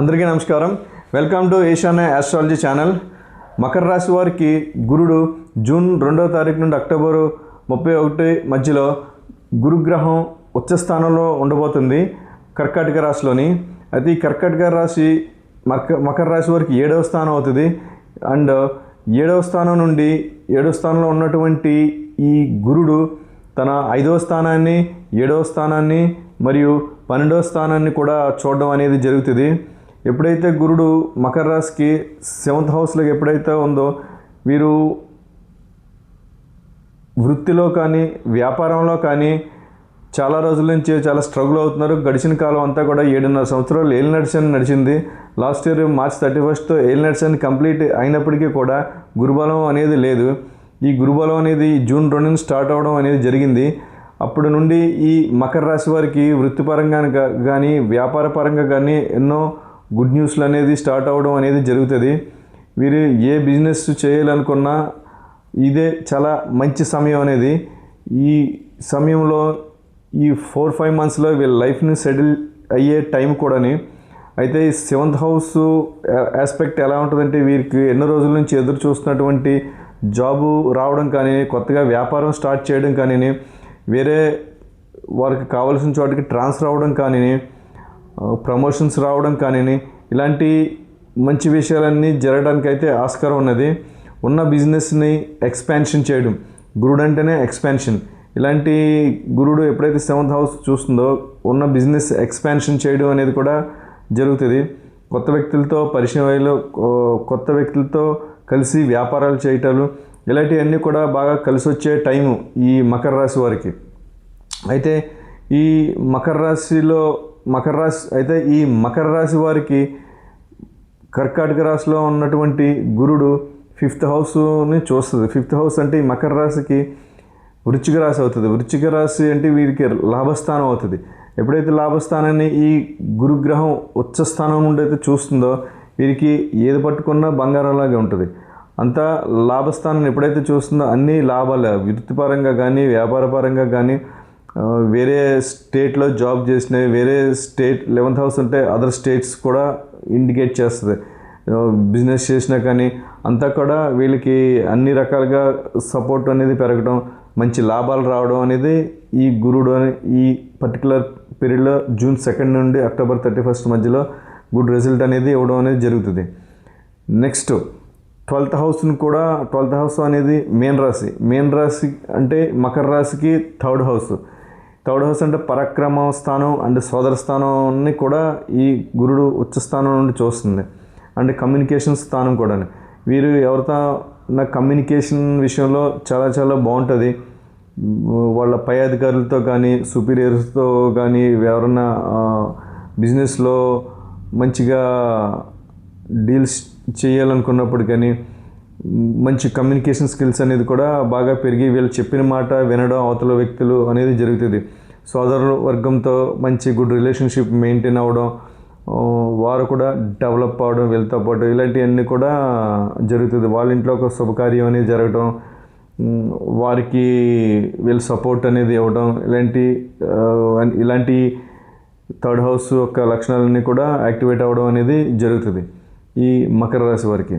అందరికీ నమస్కారం. Welcome to ఈశాన్య ఆస్ట్రాలజీ ఛానల్. మకర రాశి వారికి గురుడు జూన్ 2వ తారీఖు నుండి అక్టోబర్ 31 మధ్యలో గురుగ్రహం ఉచ్చ స్థానంలో ఉండబోతుంది కర్కాటక రాశిలోని. అయితే ఈ కర్కాటక రాశి మకర రాశి వారికి 7వ స్థానం అవుతుంది. అండ్ 7వ స్థానం నుండి 7వ స్థానంలో ఉన్నటువంటి ఈ గురుడు తన 5వ స్థానాన్ని, 7వ స్థానాన్ని మరియు 12వ స్థానాన్ని కూడా చూడడం అనేది జరుగుతుంది. ఎప్పుడైతే గురుడు మకర రాశికి 7th హౌస్లోకి ఎప్పుడైతే ఉందో వీరు వృత్తిలో కానీ వ్యాపారంలో కానీ చాలా రోజుల నుంచి చాలా స్ట్రగుల్ అవుతున్నారు. గడిచిన కాలం అంతా కూడా 7.5 సంవత్సరాలు ఏలినడిసని నడిచింది. లాస్ట్ ఇయర్ మార్చ్ 31st ఏలినడిసని కంప్లీట్ అయినప్పటికీ కూడా గురుబలం అనేది లేదు. ఈ గురుబలం అనేది జూన్ 2 స్టార్ట్ అవ్వడం అనేది జరిగింది. అప్పటి నుండి ఈ మకర రాశి వారికి వృత్తిపరంగా కానీ వ్యాపార పరంగా కానీ ఎన్నో గుడ్ న్యూస్లు అనేది స్టార్ట్ అవ్వడం అనేది జరుగుతుంది. వీరు ఏ బిజినెస్ చేయాలనుకున్నా ఇదే చాలా మంచి సమయం అనేది. ఈ సమయంలో ఈ 4-5 మంత్స్లో వీళ్ళ లైఫ్ని సెటిల్ అయ్యే టైం కూడాని. అయితే ఈ 7th హౌస్ ఆస్పెక్ట్ ఎలా ఉంటుందంటే వీరికి ఎన్నో రోజుల నుంచి ఎదురు చూస్తున్నటువంటి జాబు రావడం కానీ, కొత్తగా వ్యాపారం స్టార్ట్ చేయడం కానీ, వేరే వారికి కావాల్సిన చోటికి ట్రాన్స్ఫర్ అవ్వడం కానీ, ప్రమోషన్స్ రావడం కానీ, ఇలాంటి మంచి విషయాలన్నీ జరగడానికి అయితే ఆస్కారం ఉన్నది. ఉన్న బిజినెస్ని ఎక్స్పాన్షన్ చేయడం, గురుడు అంటేనే ఎక్స్పాన్షన్. ఇలాంటి గురుడు ఎప్పుడైతే 7th హౌస్ చూస్తుందో ఉన్న బిజినెస్ ఎక్స్పాన్షన్ చేయడం అనేది కూడా జరుగుతుంది. కొత్త వ్యక్తులతో పరిచయం అయ్యేలో, కొత్త వ్యక్తులతో కలిసి వ్యాపారాలు చేయటాలు, ఇలాంటివన్నీ కూడా బాగా కలిసి వచ్చే టైము ఈ మకర రాశి వారికి. అయితే ఈ మకర రాశి వారికి కర్కాటక రాశిలో ఉన్నటువంటి గురుడు 5th హౌస్ని చూస్తుంది. 5th హౌస్ అంటే ఈ మకర రాశికి వృశ్చిక రాశి అవుతుంది. వృశ్చిక రాశి అంటే వీరికి లాభస్థానం అవుతుంది. ఎప్పుడైతే లాభస్థానాన్ని ఈ గురుగ్రహం ఉచ్చ స్థానం నుండి అయితే చూస్తుందో వీరికి ఏది పట్టుకున్నా బంగారంలాగే ఉంటుంది. అంతా లాభస్థానాన్ని ఎప్పుడైతే చూస్తుందో అన్ని లాభాలే. వృత్తిపరంగా కానీ వ్యాపార పరంగా కానీ, వేరే స్టేట్లో జాబ్ చేసినవి, వేరే స్టేట్ 11th హౌస్ అంటే అదర్ స్టేట్స్ కూడా ఇండికేట్ చేస్తుంది. బిజినెస్ చేసినా కానీ అంతా కూడా వీళ్ళకి అన్ని రకాలుగా సపోర్ట్ అనేది పెరగడం, మంచి లాభాలు రావడం అనేది ఈ గురుడు ఈ పర్టికులర్ పీరియడ్లో జూన్ 2 నుండి అక్టోబర్ 31 మధ్యలో గుడ్ రిజల్ట్ అనేది ఇవ్వడం అనేది జరుగుతుంది. నెక్స్ట్ 12th హౌస్ని కూడా, 12th హౌస్ అనేది మెయిన్ రాశి అంటే మకర రాశికి 3rd హౌస్. 3rd హౌస్ అంటే పరాక్రమ స్థానం అండ్ సోదర స్థానాన్ని కూడా ఈ గురుడు ఉచ్చ స్థానం నుండి చూస్తుంది. అండ్ కమ్యూనికేషన్ స్థానం కూడా. వీరు ఎవరితో నా కమ్యూనికేషన్ విషయంలో చాలా చాలా బాగుంటుంది. వాళ్ళ పై అధికారులతో కానీ, సుపీరియర్స్తో కానీ, ఎవరన్నా బిజినెస్లో మంచిగా డీల్స్ చేయాలనుకున్నప్పుడు కానీ మంచి కమ్యూనికేషన్ స్కిల్స్ అనేది కూడా బాగా పెరిగి వీళ్ళు చెప్పిన మాట వినడం అవతల వ్యక్తులు అనేది జరుగుతుంది. సోదర వర్గంతో మంచి గుడ్ రిలేషన్షిప్ మెయింటైన్ అవ్వడం, వారు కూడా డెవలప్ అవ్వడం వీళ్ళతో పాటు, ఇలాంటివన్నీ కూడా జరుగుతుంది. వాళ్ళ ఇంట్లో ఒక శుభకార్యం అనేది జరగడం, వారికి వీళ్ళ సపోర్ట్ అనేది ఇవ్వడం, ఇలాంటి 3rd హౌస్ యొక్క లక్షణాలన్నీ కూడా యాక్టివేట్ అవ్వడం అనేది జరుగుతుంది ఈ మకర రాశి వారికి.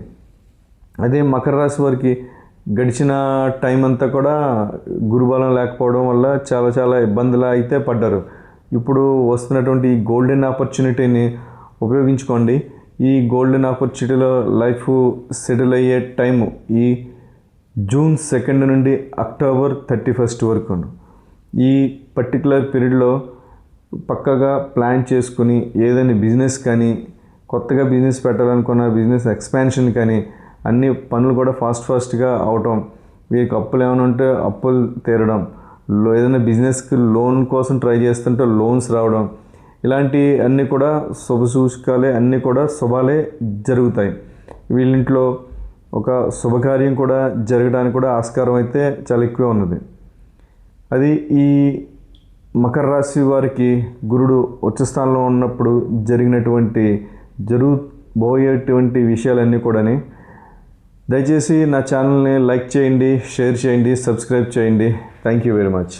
అదే మకర రాశి వారికి గడిచిన టైం అంతా కూడా గురుబలం లేకపోవడం వల్ల చాలా చాలా ఇబ్బందులు అయితే పడ్డారు. ఇప్పుడు వస్తున్నటువంటి ఈ గోల్డెన్ ఆపర్చునిటీని ఉపయోగించుకోండి. ఈ గోల్డెన్ ఆపర్చునిటీలో లైఫ్ సెటిల్ అయ్యే టైము ఈ జూన్ 2 నుండి అక్టోబర్ 31 వరకు. ఈ పర్టికులర్ పీరియడ్లో పక్కగా ప్లాన్ చేసుకుని ఏదైనా బిజినెస్ కానీ, కొత్తగా బిజినెస్ పెట్టాలనుకున్న బిజినెస్ ఎక్స్పాన్షన్ కానీ అన్ని పనులు కూడా ఫాస్ట్గా అవటం, వీరికి అప్పులు ఏమైనా ఉంటే అప్పులు తీరడం, ఏదైనా బిజినెస్కి లోన్ కోసం ట్రై చేస్తుంటే లోన్స్ రావడం, ఇలాంటి అన్నీ కూడా శుభసూచకాలే, అన్నీ కూడా శుభాలే జరుగుతాయి. వీళ్ళింట్లో ఒక శుభకార్యం కూడా జరగడానికి కూడా ఆస్కారం అయితే చాలా ఎక్కువ ఉన్నది. అది ఈ మకర రాశి వారికి గురుడు ఉచ్చస్థానంలో ఉన్నప్పుడు జరగబోయేటువంటి విషయాలన్నీ కూడా. దయచేసి నా ఛానల్ని లైక్ చేయండి, షేర్ చేయండి, సబ్స్క్రైబ్ చేయండి. Thank you very much.